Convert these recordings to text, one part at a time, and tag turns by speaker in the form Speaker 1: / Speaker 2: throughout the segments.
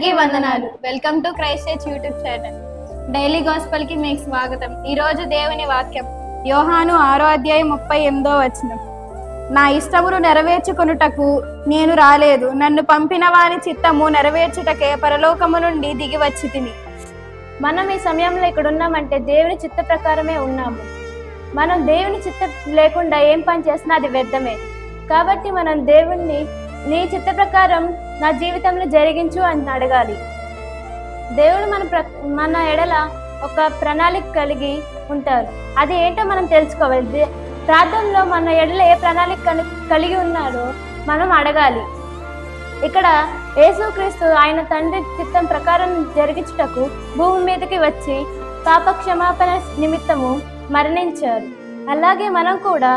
Speaker 1: అందరికీ వందనాలు. Welcome to Christ church YouTube channel. Daily gospel కి మీకు స్వాగతం. ఈ రోజు దేవుని వాక్యం యోహాను 6:38. నా ఇష్టమును నెరవేర్చుకొనుటకు నేను రాలేదు, నన్ను పంపిన వాని చిత్తము నెరవేర్చుటకే పరలోకము నుండి దిగి వచ్చి తిని.
Speaker 2: మనం ఈ సమయంలో ఇక్కడ ఉన్నామంటే దేవుని చిత్త ప్రకారమే ఉన్నాము. మనం దేవుని చిత్తం లేకుండా ఏం పని చేసినా అది వ్యర్థమే. కాబట్టి మనం దేవుణ్ణి నీ చిత్త ప్రకారం నా జీవితంలో జరిగించు అని అడగాలి. దేవుడు మన ఎడల ఒక ప్రణాళిక కలిగి ఉంటారు. అది ఏంటో మనం తెలుసుకోవాలి. ప్రార్థనలో మన ఎడల ఏ ప్రణాళిక కలిగి ఉన్నారో మనం అడగాలి. ఇక్కడ యేసుక్రీస్తు ఆయన తండ్రి చిత్తం ప్రకారం జరిగించుటకు భూమి మీదకి వచ్చి పాప క్షమాపణ నిమిత్తము మరణించారు. అలాగే మనం కూడా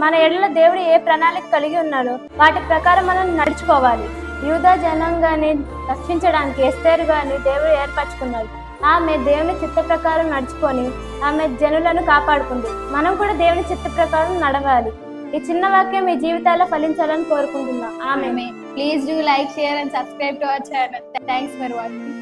Speaker 2: మన ఎడల దేవుడు ఏ ప్రణాళిక కలిగి ఉన్నాడో వాటి ప్రకారం మనం నడుచుకోవాలి. యూదా జనాంగాన్ని రక్షించడానికి ఎస్తేరు గారిని దేవుడు ఏర్పరచుకున్నాడు. ఆమె దేవుని చిత్త ప్రకారం నడుచుకొని ఆమె జనులను కాపాడుకుంది. మనం కూడా దేవుని చిత్త ప్రకారం నడవాలి. ఈ చిన్న వాక్యం మీ జీవితాల్లో ఫలించాలని కోరుకుంటున్నాం. ఆమె
Speaker 1: please do like, share and subscribe to our channel. Thanks for watching.